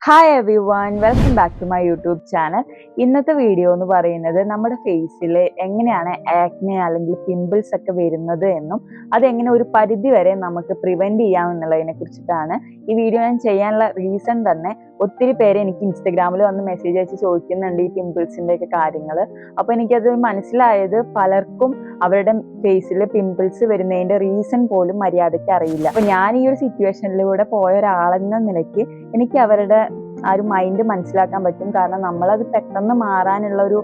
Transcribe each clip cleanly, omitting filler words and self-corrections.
Hi everyone, welcome back to my YouTube channel. ഇന്നത്തെ video എന്ന് പറയുന്നത് നമ്മുടെ ഫേസിൽ എങ്ങനെയാണ് ആക്നെ അല്ലെങ്കിൽ പിമ്പിൾസ് ഒക്കെ വരുന്നത് എന്നും അതെങ്ങനെ ഒരു പരിധി വരെ നമുക്ക് പ്രിവെന്റ് ചെയ്യാം എന്നുള്ളതിനെ കുറിച്ചിട്ടാണ്. ഈ വീഡിയോ ഞാൻ ചെയ്യാനുള്ള റീസൺ തന്നെ ഒത്തിരി പേര് എനിക്ക് ഇൻസ്റ്റഗ്രാമിൽ വന്ന് മെസ്സേജ് അയച്ച് ചോദിക്കുന്നുണ്ട് ഈ പിമ്പിൾസിൻ്റെ ഒക്കെ കാര്യങ്ങൾ. അപ്പോൾ എനിക്കത് മനസ്സിലായത് പലർക്കും അവരുടെ ഫേസിൽ പിമ്പിൾസ് വരുന്നതിൻ്റെ റീസൺ പോലും മര്യാദയ്ക്ക് അറിയില്ല. അപ്പോൾ ഞാൻ ഈ ഒരു സിറ്റുവേഷനിലൂടെ പോയ ഒരാളെന്ന നിലയ്ക്ക് എനിക്ക് അവരുടെ ആ ഒരു മൈൻഡ് മനസ്സിലാക്കാൻ പറ്റും. കാരണം നമ്മളത് പെട്ടെന്ന് മാറാനുള്ള ഒരു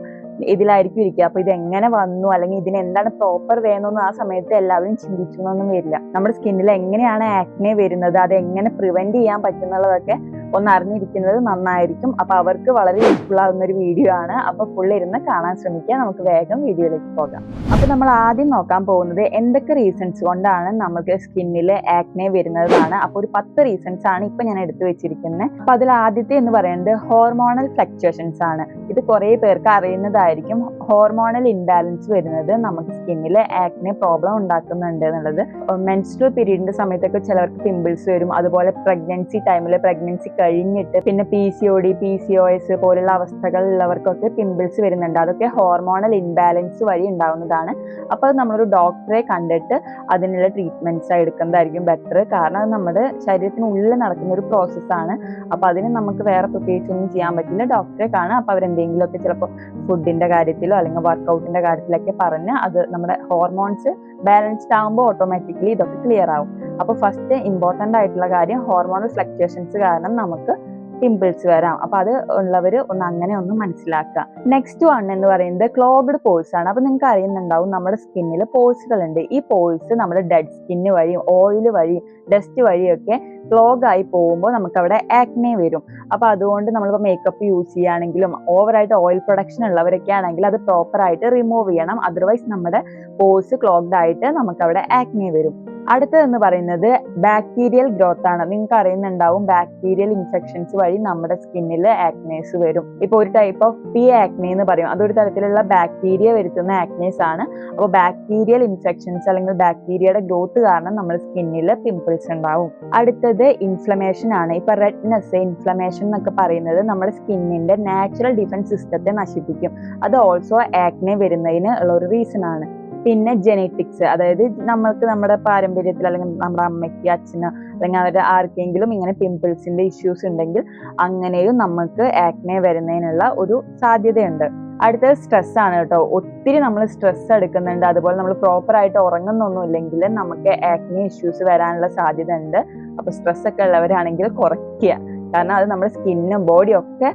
ഇതിലായിരിക്കും ഇരിക്കുക. അപ്പൊ ഇത് എങ്ങനെ വന്നു അല്ലെങ്കിൽ ഇതിന് എന്താണ് പ്രോപ്പർ വേണമെന്ന് ആ സമയത്ത് എല്ലാവരും ചിന്തിച്ചു എന്നൊന്നും വരില്ല. നമ്മുടെ സ്കിന്നിൽ എങ്ങനെയാണ് ആക്നെ വരുന്നത്, അത് എങ്ങനെ പ്രിവെന്റ് ചെയ്യാൻ പറ്റുന്നുള്ളതൊക്കെ ഒന്ന് അറിഞ്ഞിരിക്കുന്നത് നന്നായിരിക്കും. അപ്പൊ അവർക്ക് വളരെ യൂസ്ഫുൾ ആവുന്ന ഒരു വീഡിയോ ആണ്. അപ്പൊ ഫുൾ ഇരുന്ന് കാണാൻ ശ്രമിക്കുക. നമുക്ക് വേഗം വീഡിയോയിലേക്ക് പോകാം. അപ്പൊ നമ്മൾ ആദ്യം നോക്കാൻ പോകുന്നത് എന്തൊക്കെ റീസൺസ് കൊണ്ടാണ് നമുക്ക് സ്കിന്നിൽ ആക്നെ വരുന്നതാണ്. അപ്പൊ ഒരു 10 റീസൺസ് ആണ് ഇപ്പൊ ഞാൻ എടുത്തു വെച്ചിരിക്കുന്നത്. അപ്പൊ അതിൽ ആദ്യത്തെ എന്ന് പറയുന്നത് ഹോർമോണൽ ഫ്ലക്ച്വേഷൻസ് ആണ്. ഇത് കുറെ പേർക്ക് അറിയുന്നതായിരിക്കും. ഹോർമോണൽ ഇംബാലൻസ് വരുന്നത് നമുക്ക് സ്കിന്നിൽ ആക്നെ പ്രോബ്ലം ഉണ്ടാക്കുന്നുണ്ട് എന്നുള്ളത്. മെൻസ്ട്രൽ പീരീഡിന്റെ സമയത്തൊക്കെ ചിലർക്ക് പിമ്പിൾസ് വരും. അതുപോലെ പ്രഗ്നൻസി ടൈമിൽ, പ്രഗ്നൻസി കഴിഞ്ഞിട്ട് പിന്നെ PCOD, PCOS പോലുള്ള അവസ്ഥകളുള്ളവർക്കൊക്കെ പിമ്പിൾസ് വരുന്നുണ്ട്. അതൊക്കെ ഹോർമോണൽ ഇംബാലൻസ് വഴി ഉണ്ടാവുന്നതാണ്. അപ്പോൾ അത് നമ്മളൊരു ഡോക്ടറെ കണ്ടിട്ട് അതിനുള്ള ട്രീറ്റ്മെന്റ്സ് എടുക്കുന്നതായിരിക്കും ബെറ്റർ. കാരണം അത് നമ്മുടെ ശരീരത്തിനുള്ളിൽ നടക്കുന്ന ഒരു പ്രോസസ്സാണ്. അപ്പോൾ അതിന് നമുക്ക് വേറെ പ്രത്യേകിച്ചൊന്നും ചെയ്യാൻ പറ്റില്ല. ഡോക്ടറെ കാണാം. അപ്പോൾ അവരെന്തെങ്കിലുമൊക്കെ ചിലപ്പോൾ ഫുഡിന്റെ കാര്യത്തിലോ അല്ലെങ്കിൽ വർക്കൗട്ടിന്റെ കാര്യത്തിലൊക്കെ പറഞ്ഞ് അത് നമ്മുടെ ഹോർമോൺസ് ബാലൻസ്ഡ് ആകുമ്പോൾ ഓട്ടോമാറ്റിക്കലി ഇതൊക്കെ ക്ലിയർ ആവും. അപ്പോൾ ഫസ്റ്റ് ഇമ്പോർട്ടൻ്റ് ആയിട്ടുള്ള കാര്യം ഹോർമോണൽ ഫ്ലക്ച്വേഷൻസ് കാരണം നമുക്ക് പിമ്പിൾസ് വരാം. അപ്പൊ അത് ഉള്ളവർ അങ്ങനെ ഒന്ന് മനസ്സിലാക്കുക. നെക്സ്റ്റ് വൺ എന്ന് പറയുന്നത് ക്ലോഗ്ഡ് പോഴ്സ് ആണ്. അപ്പൊ നിങ്ങൾക്ക് അറിയുന്നുണ്ടാവും നമ്മുടെ സ്കിന്നിൽ പോഴ്സുകൾ ഉണ്ട്. ഈ പോഴ്സ് നമ്മുടെ ഡെഡ് സ്കിന്ന് വഴിയും ഓയിൽ വഴിയും ഡസ്റ്റ് വഴിയൊക്കെ ക്ലോഗ് ആയി പോകുമ്പോൾ നമുക്ക് അവിടെ ആക്നെ വരും. അപ്പൊ അതുകൊണ്ട് നമ്മളിപ്പോൾ മേക്കപ്പ് യൂസ് ചെയ്യുകയാണെങ്കിലും ഓവറായിട്ട് ഓയിൽ പ്രൊഡക്ഷൻ ഉള്ളവരൊക്കെ ആണെങ്കിൽ അത് പ്രോപ്പറായിട്ട് റിമൂവ് ചെയ്യണം. അതർവൈസ് നമ്മുടെ പോഴ്സ് ക്ലോഗ്ഡ് ആയിട്ട് നമുക്ക് അവിടെ ആക്നെ വരും. അടുത്തതെന്ന് പറയുന്നത് ബാക്ടീരിയൽ ഗ്രോത്ത് ആണ്. നിങ്ങൾക്ക് അറിയുന്നുണ്ടാവും ബാക്ടീരിയൽ ഇൻഫെക്ഷൻസ് വഴി നമ്മുടെ സ്കിന്നിൽ ആക്നേസ് വരും. ഇപ്പോൾ ഒരു ടൈപ്പ് ഓഫ് പി ആക്നെ എന്ന് പറയും. അതൊരു തരത്തിലുള്ള ബാക്ടീരിയ വരുത്തുന്ന ആക്നേസ് ആണ്. അപ്പോൾ ബാക്ടീരിയൽ ഇൻഫെക്ഷൻസ് അല്ലെങ്കിൽ ബാക്ടീരിയയുടെ ഗ്രോത്ത് കാരണം നമ്മുടെ സ്കിന്നിൽ പിമ്പിൾസ് ഉണ്ടാവും. അടുത്തത് ഇൻഫ്ലമേഷൻ ആണ്. ഇപ്പൊ റെഡ്നെസ്, ഇൻഫ്ലമേഷൻ എന്നൊക്കെ പറയുന്നത് നമ്മുടെ സ്കിന്നിന്റെ നാച്ചുറൽ ഡിഫൻസ് സിസ്റ്റത്തെ നശിപ്പിക്കും. അത് ഓൾസോ ആക്നെ വരുന്നതിന് ഉള്ള ഒരു റീസൺ ആണ്. പിന്നെ ജെനറ്റിക്സ്, അതായത് നമ്മൾക്ക് നമ്മുടെ പാരമ്പര്യത്തിൽ അല്ലെങ്കിൽ നമ്മുടെ അമ്മയ്ക്ക്, അച്ഛന് അല്ലെങ്കിൽ അവരുടെ ആർക്കെങ്കിലും ഇങ്ങനെ പിമ്പിൾസിന്റെ ഇഷ്യൂസ് ഉണ്ടെങ്കിൽ അങ്ങനെയും നമുക്ക് ആക്നെ വരുന്നതിനുള്ള ഒരു സാധ്യതയുണ്ട്. അടുത്തത് സ്ട്രെസ് ആണ് കേട്ടോ. ഒത്തിരി നമ്മൾ സ്ട്രെസ് എടുക്കുന്നുണ്ട്, അതുപോലെ നമ്മൾ പ്രോപ്പർ ആയിട്ട് ഉറങ്ങുന്നൊന്നും ഇല്ലെങ്കിൽ നമുക്ക് ആക്നെ ഇഷ്യൂസ് വരാനുള്ള സാധ്യത ഉണ്ട്. അപ്പൊ സ്ട്രെസ് ഒക്കെ ഉള്ളവരാണെങ്കിൽ കുറയ്ക്കുക. കാരണം അത് നമ്മുടെ സ്കിന്നും ബോഡിയും ഒക്കെ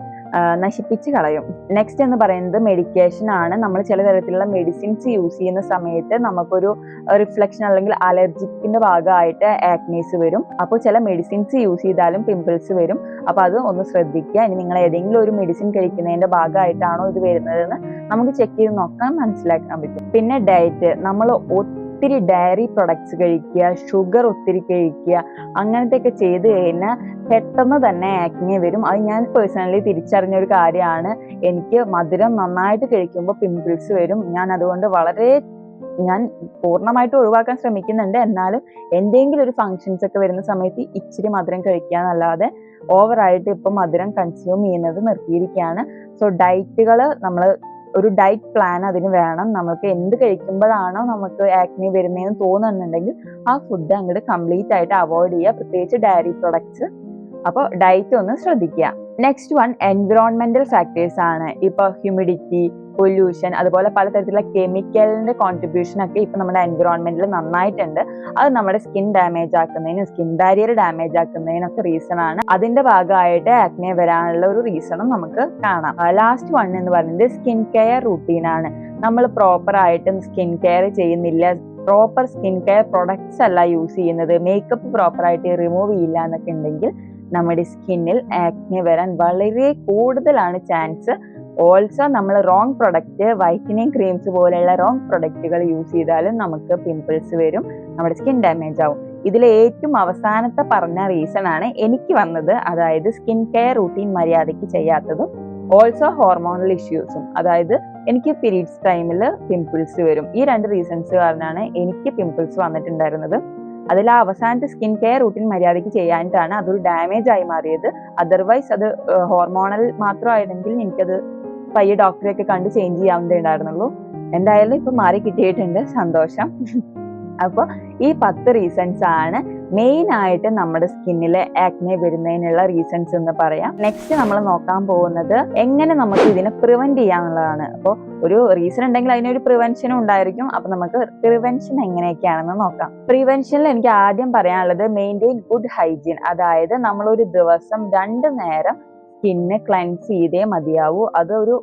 നശിപ്പിച്ച് കളയും. നെക്സ്റ്റ് എന്ന് പറയുന്നത് മെഡിക്കേഷൻ ആണ്. നമ്മൾ ചില തരത്തിലുള്ള മെഡിസിൻസ് യൂസ് ചെയ്യുന്ന സമയത്ത് നമുക്കൊരു റിഫ്ലക്ഷൻ അല്ലെങ്കിൽ അലർജിക്കിന്റെ ഭാഗമായിട്ട് ആക്നീസ് വരും. അപ്പോൾ ചില മെഡിസിൻസ് യൂസ് ചെയ്താലും പിമ്പിൾസ് വരും. അപ്പോൾ അത് ഒന്ന് ശ്രദ്ധിക്കുക. ഇനി നിങ്ങൾ ഏതെങ്കിലും ഒരു മെഡിസിൻ കഴിക്കുന്നതിന്റെ ഭാഗമായിട്ടാണോ ഇത് വരുന്നതെന്ന് നമുക്ക് ചെക്ക് ചെയ്ത് നോക്കാൻ മനസ്സിലാക്കാൻ പറ്റും. പിന്നെ ഡയറ്റ്, നമ്മൾ ഒത്തിരി ഡയറി പ്രൊഡക്ട്സ് കഴിക്കുക, ഷുഗർ ഒത്തിരി കഴിക്കുക, അങ്ങനത്തെ ഒക്കെ ചെയ്ത് കഴിഞ്ഞാൽ പെട്ടെന്ന് തന്നെ ആക്നെ വരും. അത് ഞാൻ പേഴ്സണലി തിരിച്ചറിഞ്ഞ ഒരു കാര്യമാണ്. എനിക്ക് മധുരം നന്നായിട്ട് കഴിക്കുമ്പോൾ പിമ്പിൾസ് വരും. ഞാൻ പൂർണ്ണമായിട്ട് ഒഴിവാക്കാൻ ശ്രമിക്കുന്നുണ്ട്. എന്നാലും എന്തെങ്കിലും ഒരു ഫങ്ഷൻസ് ഒക്കെ വരുന്ന സമയത്ത് ഇച്ചിരി മധുരം കഴിക്കുക എന്നല്ലാതെ ഓവറായിട്ട് ഇപ്പം മധുരം കൺസ്യൂം ചെയ്യുന്നത് നിർത്തിയിരിക്കുകയാണ്. സോ ഡയറ്റുകൾ നമ്മൾ ഒരു ഡയറ്റ് പ്ലാൻ അതിന് വേണം. നമുക്ക് എന്ത് കഴിക്കുമ്പോഴാണോ നമുക്ക് ആക്നെ വരുന്നതെന്ന് തോന്നുന്നുണ്ടെങ്കിൽ ആ ഫുഡ് അങ്ങോട്ട് കംപ്ലീറ്റ് ആയിട്ട് അവോയ്ഡ് ചെയ്യുക, പ്രത്യേകിച്ച് ഡയറി പ്രൊഡക്ട്സ്. അപ്പോൾ ഡയറ്റ് ഒന്ന് ശ്രദ്ധിക്കുക. നെക്സ്റ്റ് വൺ എൻവിറോൺമെന്റൽ ഫാക്ടേഴ്സ് ആണ്. ഇപ്പൊ ഹ്യൂമിഡിറ്റി, പൊല്യൂഷൻ, അതുപോലെ പലതരത്തിലുള്ള കെമിക്കലിന്റെ കോൺട്രിബ്യൂഷൻ ഒക്കെ ഇപ്പൊ നമ്മുടെ എൻവിറോൺമെന്റിൽ നന്നായിട്ടുണ്ട്. അത് നമ്മുടെ സ്കിൻ ഡാമേജ് ആക്കുന്നതിനും സ്കിൻ ബാരിയർ ഡാമേജ് ആക്കുന്നതിനൊക്കെ റീസൺ ആണ്. അതിന്റെ ഭാഗമായിട്ട് ആക്നെ വരാനുള്ള ഒരു റീസണും നമുക്ക് കാണാം. ലാസ്റ്റ് വൺ എന്ന് പറയുന്നത് സ്കിൻ കെയർ റൂട്ടീൻ ആണ്. നമ്മൾ പ്രോപ്പർ ആയിട്ട് സ്കിൻ കെയർ ചെയ്യുന്നില്ല, പ്രോപ്പർ സ്കിൻ കെയർ പ്രൊഡക്ട്സ് അല്ല യൂസ് ചെയ്യുന്നത്, മേക്കപ്പ് പ്രോപ്പർ ആയിട്ട് റിമൂവ് ചെയ്യില്ല എന്നൊക്കെ ഉണ്ടെങ്കിൽ നമ്മുടെ സ്കിന്നിൽ ആക്നെ വരാൻ വളരെ കൂടുതലാണ് ചാൻസ്. ഓൾസോ നമ്മൾ റോങ് പ്രൊഡക്റ്റ്, വൈറ്റനിങ് ക്രീംസ് പോലെയുള്ള റോങ് പ്രൊഡക്റ്റുകൾ യൂസ് ചെയ്താലും നമുക്ക് പിമ്പിൾസ് വരും, നമ്മുടെ സ്കിൻ ഡാമേജ് ആവും. ഇതിൽ ഏറ്റവും അവസാനത്തെ പറഞ്ഞ റീസൺ ആണ് എനിക്ക് വന്നത്. അതായത് സ്കിൻ കെയർ റൂട്ടീൻ മര്യാദയ്ക്ക് ചെയ്യാത്തതും ഓൾസോ ഹോർമോണൽ ഇഷ്യൂസും. അതായത് എനിക്ക് പീരീഡ്സ് ടൈമിൽ പിമ്പിൾസ് വരും. ഈ 2 റീസൺസ് കാരണമാണ് എനിക്ക് പിമ്പിൾസ് വന്നിട്ടുണ്ടായിരുന്നത്. അതിൽ ആ അവസാനത്തെ സ്കിൻ കെയർ റൂട്ടീൻ മര്യാദയ്ക്ക് ചെയ്യാനായിട്ടാണ് അതൊരു ഡാമേജ് ആയി മാറിയത്. അതർവൈസ് അത് ഹോർമോണൽ മാത്രമായിരുന്നെങ്കിൽ എനിക്കത് പയ്യെ ഡോക്ടറെയൊക്കെ കണ്ട് ചേഞ്ച് ചെയ്യാവുന്നതേ ഉണ്ടായിരുന്നുള്ളൂ. എന്തായാലും ഇപ്പൊ മാറി കിട്ടിയിട്ടുണ്ട്, സന്തോഷം. അപ്പോൾ ഈ 10 റീസൺസ് ആണ് മെയിൻ ആയിട്ട് നമ്മുടെ സ്കിന്നിലെ ആക്നെ വരുന്നതിനുള്ള റീസൺസ് എന്ന് പറയാം. നെക്സ്റ്റ് നമ്മൾ നോക്കാൻ പോകുന്നത് എങ്ങനെ നമുക്ക് ഇതിനെ പ്രിവെന്റ് ചെയ്യാന്നുള്ളതാണ്. അപ്പോൾ ഒരു റീസൺ ഉണ്ടെങ്കിൽ അതിനൊരു പ്രിവെൻഷനും ഉണ്ടായിരിക്കും. അപ്പൊ നമുക്ക് പ്രിവെൻഷൻ എങ്ങനെയൊക്കെയാണെന്ന് നോക്കാം. പ്രിവെൻഷനിൽ എനിക്ക് ആദ്യം പറയാനുള്ളത് മെയിൻറ്റെയിൻ ഗുഡ് ഹൈജീൻ. അതായത് നമ്മളൊരു ദിവസം 2 നേരം സ്കിന്ന് ക്ലെൻസ് ചെയ്തേ മതിയാവൂ. അതൊരു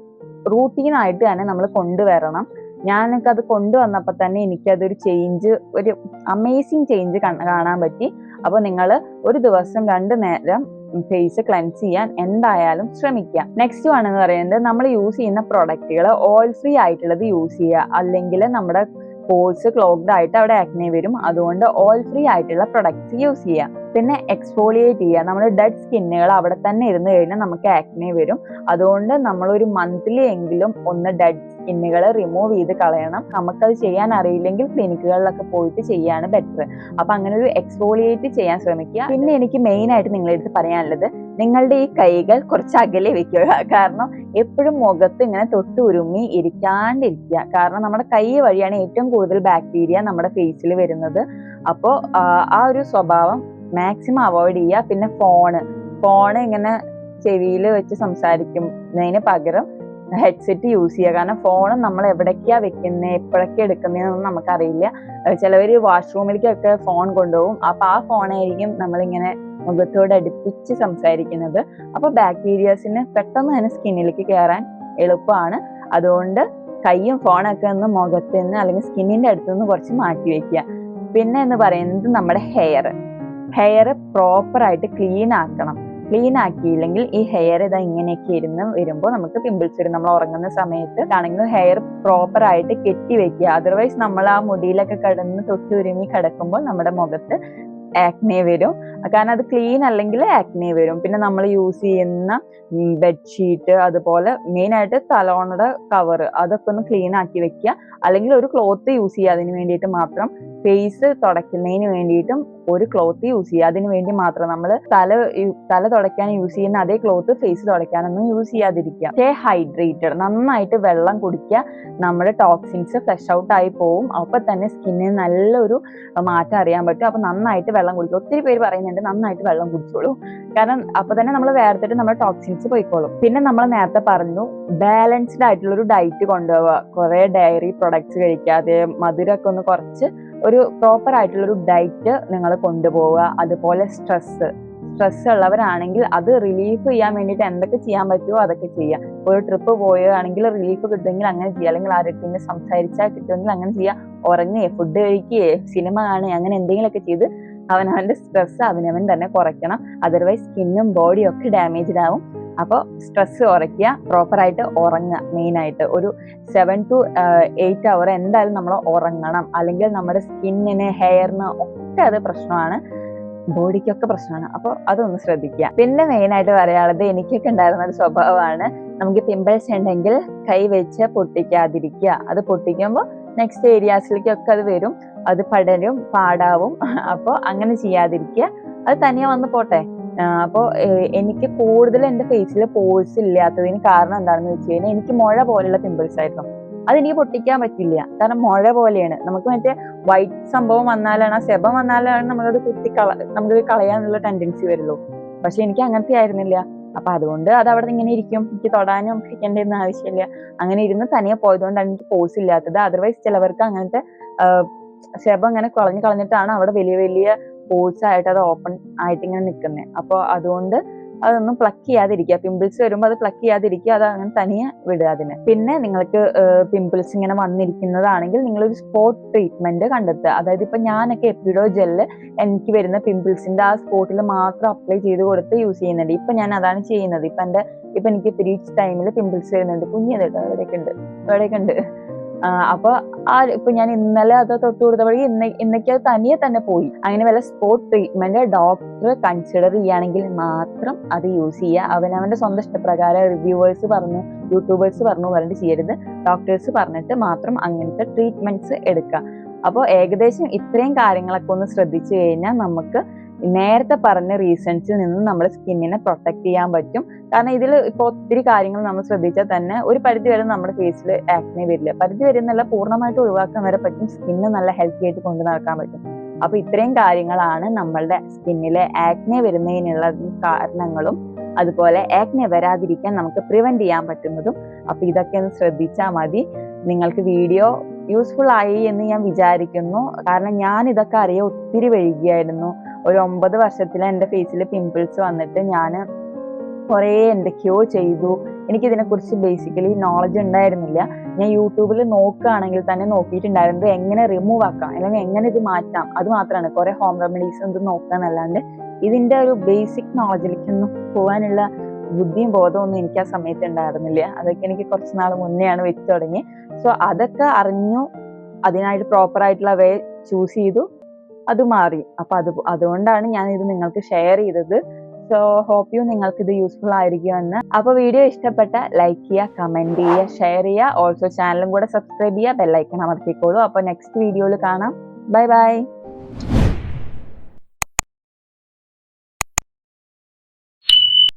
റൂട്ടീനായിട്ട് തന്നെ നമ്മൾ കൊണ്ടുവരണം. ഞാനൊക്കെ അത് കൊണ്ടുവന്നപ്പോൾ തന്നെ എനിക്കതൊരു ചേഞ്ച്, ഒരു അമേസിങ് ചേഞ്ച് കാണാൻ പറ്റി. അപ്പോൾ നിങ്ങൾ ഒരു ദിവസം 2 നേരം ഫേസ് ക്ലെൻസ് ചെയ്യാൻ എന്തായാലും ശ്രമിക്കുക. നെക്സ്റ്റ് വൺ എന്ന് പറയുന്നത് നമ്മൾ യൂസ് ചെയ്യുന്ന പ്രൊഡക്റ്റുകൾ ഓയിൽ ഫ്രീ ആയിട്ടുള്ളത് യൂസ് ചെയ്യുക. അല്ലെങ്കിൽ നമ്മുടെ പോൾസ് ക്ലോഗ്ഡ് ആയിട്ട് അവിടെ ആക്നെ വരും. അതുകൊണ്ട് ഓയിൽ ഫ്രീ ആയിട്ടുള്ള പ്രൊഡക്ട്സ് യൂസ് ചെയ്യുക. പിന്നെ എക്സ്ഫോളിയേറ്റ് ചെയ്യുക. നമ്മുടെ ഡെഡ് സ്കിന്നുകൾ അവിടെ തന്നെ ഇരുന്ന് കഴിഞ്ഞാൽ നമുക്ക് ആക്നെ വരും. അതുകൊണ്ട് നമ്മളൊരു മന്ത്ലി എങ്കിലും ഒന്ന് ഡെഡ് സ്കിന്നുകൾ റിമൂവ് ചെയ്ത് കളയണം. നമുക്കത് ചെയ്യാൻ അറിയില്ലെങ്കിൽ ക്ലിനിക്കുകളിലൊക്കെ പോയിട്ട് ചെയ്യാണ് ബെറ്റർ. അപ്പൊ അങ്ങനെ ഒരു എക്സ്ഫോളിയേറ്റ് ചെയ്യാൻ ശ്രമിക്കുക. പിന്നെ എനിക്ക് മെയിൻ ആയിട്ട് നിങ്ങളുടെ അടുത്ത് പറയാനുള്ളത്, നിങ്ങളുടെ ഈ കൈകൾ കുറച്ച് അകലെ വെക്കുക. കാരണം എപ്പോഴും മുഖത്ത് ഇങ്ങനെ തൊട്ട് ഉരുമ്മി ഇരിക്കാണ്ടിരിക്കുക. കാരണം നമ്മുടെ കൈ വഴിയാണ് ഏറ്റവും കൂടുതൽ ബാക്ടീരിയ നമ്മുടെ ഫേസിൽ വരുന്നത്. അപ്പോൾ ആ ഒരു സ്വഭാവം മാക്സിമം അവോയ്ഡ് ചെയ്യുക. പിന്നെ ഫോണ് ഇങ്ങനെ ചെവിയിൽ വെച്ച് സംസാരിക്കുന്നതിന് പകരം ഹെഡ്സെറ്റ് യൂസ് ചെയ്യുക. കാരണം ഫോൺ നമ്മൾ എവിടേക്കാ വെക്കുന്നത്, എപ്പോഴൊക്കെ എടുക്കുന്നതെന്നൊന്നും നമുക്കറിയില്ല. ചിലവർ വാഷ്റൂമിലേക്കൊക്കെ ഫോൺ കൊണ്ടുപോകും. അപ്പൊ ആ ഫോണായിരിക്കും നമ്മളിങ്ങനെ മുഖത്തോട് അടുപ്പിച്ച് സംസാരിക്കുന്നത്. അപ്പൊ ബാക്ടീരിയസിന് പെട്ടെന്ന് തന്നെ സ്കിന്നിലേക്ക് കയറാൻ എളുപ്പമാണ്. അതുകൊണ്ട് കൈയും ഫോണൊക്കെ ഒന്ന് മുഖത്ത് നിന്ന് അല്ലെങ്കിൽ സ്കിന്നിന്റെ അടുത്ത് നിന്ന് കുറച്ച് മാറ്റി വെക്കുക. പിന്നെ എന്ന് പറയുന്നത് നമ്മുടെ ഹെയർ പ്രോപ്പറായിട്ട് ക്ലീൻ ആക്കണം. ക്ലീൻ ആക്കിയില്ലെങ്കിൽ ഈ ഹെയർ ഇതാ ഇങ്ങനെയൊക്കെ ഇരുന്ന് വരുമ്പോൾ നമുക്ക് പിമ്പിൾസ് വരും. നമ്മൾ ഉറങ്ങുന്ന സമയത്ത് ആണെങ്കിൽ ഹെയർ പ്രോപ്പർ ആയിട്ട് കെട്ടി വെക്കുക. അതർവൈസ് നമ്മൾ ആ മുടിയിലൊക്കെ കിടന്ന് തൊട്ടുരുമി കിടക്കുമ്പോൾ നമ്മുടെ മുഖത്ത് ആക്നെ വരും. കാരണം അത് ക്ലീൻ അല്ലെങ്കിൽ ആക്നെ വരും. പിന്നെ നമ്മൾ യൂസ് ചെയ്യുന്ന ബെഡ്ഷീറ്റ്, അതുപോലെ മെയിൻ ആയിട്ട് തലോണയുടെ കവർ, അതൊക്കെ ഒന്ന് ക്ലീൻ ആക്കി വെക്കുക. അല്ലെങ്കിൽ ഒരു ക്ലോത്ത് യൂസ് ചെയ്യുക അതിന് വേണ്ടിയിട്ട് മാത്രം. ഫേസ് തുടയ്ക്കുന്നതിന് വേണ്ടിയിട്ടും ഒരു ക്ലോത്ത് യൂസ് ചെയ്യുക. അതിന് വേണ്ടി മാത്രം. നമ്മൾ തല തുടയ്ക്കാൻ യൂസ് ചെയ്യുന്ന അതേ ക്ലോത്ത് ഫേസ് തുടയ്ക്കാനൊന്നും യൂസ് ചെയ്യാതിരിക്കുക. Stay hydrated. നന്നായിട്ട് വെള്ളം കുടിക്കുക. നമ്മുടെ ടോക്സിൻസ് ഫ്ലഷ് ഔട്ട് ആയി പോവും. അപ്പൊ തന്നെ സ്കിന്നിന് നല്ലൊരു മാറ്റം അറിയാൻ പറ്റും. അപ്പൊ നന്നായിട്ട് വെള്ളം കുടിക്കുക. ഒത്തിരി പേര് പറയുന്നുണ്ട് നന്നായിട്ട് വെള്ളം കുടിച്ചോളൂ. കാരണം അപ്പൊ തന്നെ നമ്മൾ വേർത്തിട്ട് നമ്മുടെ ടോക്സിൻസ് പോയിക്കോളും. പിന്നെ നമ്മൾ നേരത്തെ പറഞ്ഞു ബാലൻസ്ഡ് ആയിട്ടുള്ള ഒരു ഡയറ്റ് കൊണ്ടുപോവുക. കുറെ ഡയറി പ്രൊഡക്ട്സ് കഴിക്കാതെ മധുരമൊക്കെ ഒന്ന് കുറച്ച് ഒരു പ്രോപ്പർ ആയിട്ടുള്ള ഒരു ഡയറ്റ് നിങ്ങൾ കൊണ്ടുപോവുക. അതുപോലെ സ്ട്രെസ് ഉള്ളവരാണെങ്കിൽ അത് റിലീഫ് ചെയ്യാൻ വേണ്ടിയിട്ട് എന്തൊക്കെ ചെയ്യാൻ പറ്റുമോ അതൊക്കെ ചെയ്യുക. ഒരു ട്രിപ്പ് പോവുകയാണെങ്കിൽ റിലീഫ് കിട്ടുമെങ്കിൽ അങ്ങനെ ചെയ്യുക. അല്ലെങ്കിൽ ആരുടെ സംസാരിച്ചാൽ കിട്ടുമെങ്കിൽ അങ്ങനെ ചെയ്യുക. ഉറങ്ങുകയെ, ഫുഡ് കഴിക്കുകയെ, സിനിമ കാണുകയെ, അങ്ങനെ എന്തെങ്കിലുമൊക്കെ ചെയ്ത് അവനവന്റെ സ്ട്രെസ് അവനവൻ തന്നെ കുറയ്ക്കണം. അതർവൈസ് സ്കിന്നും ബോഡിയും ഒക്കെ ഡാമേജ്ഡ് ആവും. അപ്പോൾ സ്ട്രെസ് കുറയ്ക്കുക, പ്രോപ്പറായിട്ട് ഉറങ്ങുക. മെയിനായിട്ട് ഒരു 7 to 8 അവർ എന്തായാലും നമ്മൾ ഉറങ്ങണം. അല്ലെങ്കിൽ നമ്മുടെ സ്കിന്നിന്, ഹെയറിന് ഒക്കെ അത് പ്രശ്നമാണ്, ബോഡിക്കൊക്കെ പ്രശ്നമാണ്. അപ്പോൾ അതൊന്ന് ശ്രദ്ധിക്കുക. പിന്നെ മെയിനായിട്ട് പറയാനുള്ളത്, എനിക്കൊക്കെ ഉണ്ടായിരുന്ന ഒരു സ്വഭാവമാണ്, നമുക്ക് പിമ്പിൾസ് ഉണ്ടെങ്കിൽ കൈ വെച്ച് പൊട്ടിക്കാതിരിക്കുക. അത് പൊട്ടിക്കുമ്പോൾ നെക്സ്റ്റ് ഏരിയാസിലേക്കൊക്കെ അത് വരും, അത് പടരും, പാടാവും. അപ്പോൾ അങ്ങനെ ചെയ്യാതിരിക്കുക. അത് തനിയെ വന്ന് പോട്ടെ. അപ്പോൾ എനിക്ക് കൂടുതൽ എൻ്റെ ഫേസിൽ പോൾസ് ഇല്ലാത്തതിന് കാരണം എന്താണെന്ന് വെച്ച് കഴിഞ്ഞാൽ എനിക്ക് മുഴ പോലെയുള്ള പിമ്പിൾസ് ആയിരുന്നു. അതെനിക്ക് പൊട്ടിക്കാൻ പറ്റില്ല. കാരണം മുഴ പോലെയാണ്. നമുക്ക് മറ്റേ വൈറ്റ് സംഭവം വന്നാലാണ്, ആ സെബം വന്നാലാണ് നമ്മളത് നമുക്ക് കളയാനുള്ള ടെൻഡൻസി വരുള്ളൂ. പക്ഷെ എനിക്ക് അങ്ങനത്തെ ആയിരുന്നില്ല. അപ്പൊ അതുകൊണ്ട് അത് അവിടെ ഇങ്ങനെ ഇരിക്കും. എനിക്ക് തൊടാനും പിടിക്കേണ്ടതൊന്നും ആവശ്യമില്ല. അങ്ങനെ ഇരുന്ന് തനിയെ പോയതുകൊണ്ടാണ് എനിക്ക് പോൾസ് ഇല്ലാത്തത്. അതർവൈസ് ചിലവർക്ക് അങ്ങനത്തെ സെബം ഇങ്ങനെ കളഞ്ഞിട്ടാണ് അവിടെ വലിയ വലിയ പോൾസ് ആയിട്ട് അത് ഓപ്പൺ ആയിട്ട് ഇങ്ങനെ നിൽക്കുന്നത്. അപ്പോൾ അതുകൊണ്ട് അതൊന്നും പ്ലക്ക് ചെയ്യാതിരിക്കുക. പിമ്പിൾസ് വരുമ്പോൾ അത് പ്ലക്ക് ചെയ്യാതിരിക്കുക. അത് അങ്ങനെ തനിയെ വിടുക അതിന്. പിന്നെ നിങ്ങൾക്ക് പിമ്പിൾസ് ഇങ്ങനെ വന്നിരിക്കുന്നതാണെങ്കിൽ നിങ്ങളൊരു സ്പോട്ട് ട്രീറ്റ്മെന്റ് കണ്ടെത്തുക. അതായത് ഇപ്പൊ ഞാനൊക്കെ എപ്പിഡോ ജെല്ല് എനിക്ക് വരുന്ന പിമ്പിൾസിന്റെ ആ സ്പോട്ടിൽ മാത്രം അപ്ലൈ ചെയ്ത് കൊടുത്ത് യൂസ് ചെയ്യുന്നുണ്ട്. ഇപ്പൊ ഞാൻ അതാണ് ചെയ്യുന്നത്. ഇപ്പൊ എനിക്ക് പീരീഡ്സ് ടൈമിൽ പിമ്പിൾസ് വരുന്നുണ്ട്. കുഞ്ഞിതട്ടോ എവിടെയൊക്കെ ഉണ്ട്. അപ്പൊ ഇപ്പൊ ഞാൻ ഇന്നലെ അത് തൊട്ട് കൊടുത്തപ്പോഴേ ഇന്നേക്ക് അത് തനിയെ തന്നെ പോയി. അങ്ങനെ വല്ല സ്പോട്ട് ട്രീറ്റ്മെന്റ് ഡോക്ടർ കൺസിഡർ ചെയ്യുകയാണെങ്കിൽ മാത്രം അത് യൂസ് ചെയ്യുക. അവനവന്റെ സ്വന്തം ഇഷ്ടപ്രകാരം റിവ്യൂവേഴ്സ് പറഞ്ഞു, യൂട്യൂബേഴ്സ് പറഞ്ഞു പറഞ്ഞിട്ട് ചെയ്യരുത്. ഡോക്ടേഴ്സ് പറഞ്ഞിട്ട് മാത്രം അങ്ങനത്തെ ട്രീറ്റ്മെന്റ്സ് എടുക്കുക. അപ്പോൾ ഏകദേശം ഇത്രയും കാര്യങ്ങളൊക്കെ ഒന്ന് ശ്രദ്ധിച്ചു കഴിഞ്ഞാൽ നമുക്ക് നേരത്തെ പറഞ്ഞ റീസൺസിൽ നിന്ന് നമ്മുടെ സ്കിന്നിനെ പ്രൊട്ടക്ട് ചെയ്യാൻ പറ്റും. കാരണം ഇതിൽ ഇപ്പോൾ ഒത്തിരി കാര്യങ്ങൾ നമ്മൾ ശ്രദ്ധിച്ചാൽ തന്നെ ഒരു പരിധി വരെ നമ്മുടെ ഫേസിൽ ആക്നെ വരില്ല. പരിധി വരെ എന്നല്ല, പൂർണ്ണമായിട്ട് ഒഴിവാക്കാൻ വരെ പറ്റും. സ്കിന്ന് നല്ല ഹെൽത്തി ആയിട്ട് കൊണ്ടു നടക്കാൻ പറ്റും. അപ്പോൾ ഇത്രയും കാര്യങ്ങളാണ് നമ്മളുടെ സ്കിന്നിലെ ആക്നെ വരുന്നതിനുള്ള കാരണങ്ങളും അതുപോലെ ആക്നെ വരാതിരിക്കാൻ നമുക്ക് പ്രിവെന്റ് ചെയ്യാൻ പറ്റുന്നതും. അപ്പോൾ ഇതൊക്കെ ഒന്ന് ശ്രദ്ധിച്ചാൽ മതി. നിങ്ങൾക്ക് വീഡിയോ യൂസ്ഫുൾ ആയി എന്ന് ഞാൻ വിചാരിക്കുന്നു. കാരണം ഞാൻ ഇതൊക്കെ അറിയാൻ ഒത്തിരി വൈകിയായിരുന്നു. ഒരു 9 വർഷത്തിൽ എൻ്റെ ഫേസിൽ പിമ്പിൾസ് വന്നിട്ട് ഞാൻ കുറേ എന്തൊക്കെയോ ചെയ്തു. എനിക്കിതിനെക്കുറിച്ച് ബേസിക്കലി നോളജ് ഉണ്ടായിരുന്നില്ല. ഞാൻ യൂട്യൂബിൽ നോക്കുകയാണെങ്കിൽ തന്നെ നോക്കിയിട്ടുണ്ടായിരുന്നത് എങ്ങനെ റിമൂവ് ആക്കാം അല്ലെങ്കിൽ എങ്ങനെ ഇത് മാറ്റാം, അത് മാത്രമാണ്. കുറേ ഹോം റെമഡീസ് ഇത് നോക്കാന്നല്ലാണ്ട് ഇതിൻ്റെ ഒരു ബേസിക് നോളജിലേക്കൊന്നും പോകാനുള്ള ബുദ്ധിയും ബോധമൊന്നും എനിക്ക് ആ സമയത്ത് ഉണ്ടായിരുന്നില്ല. അതൊക്കെ എനിക്ക് കുറച്ച് നാൾ മുന്നെയാണ് വെച്ച് തുടങ്ങി. സോ അതൊക്കെ അറിഞ്ഞു, അതിനായിട്ട് പ്രോപ്പറായിട്ടുള്ള വേ ചൂസ് ചെയ്തു, അത് മാറി. അപ്പം അതുകൊണ്ടാണ് ഞാൻ ഇത് നിങ്ങൾക്ക് ഷെയർ ചെയ്തത്. സോ ഹോപ്പ് യു നിങ്ങൾക്ക് ഇത് യൂസ്ഫുൾ ആയിരിക്കുമെന്ന്. അപ്പോൾ വീഡിയോ ഇഷ്ടപ്പെട്ട ലൈക്ക് ചെയ്യുക, കമൻറ്റ് ചെയ്യുക, ഷെയർ ചെയ്യുക. ഓൾസോ ചാനലും കൂടെ സബ്സ്ക്രൈബ് ചെയ്യുക, ബെല്ലൈക്കൺ അമർത്തിക്കോളൂ. അപ്പോൾ നെക്സ്റ്റ് വീഡിയോയിൽ കാണാം. Bye bye.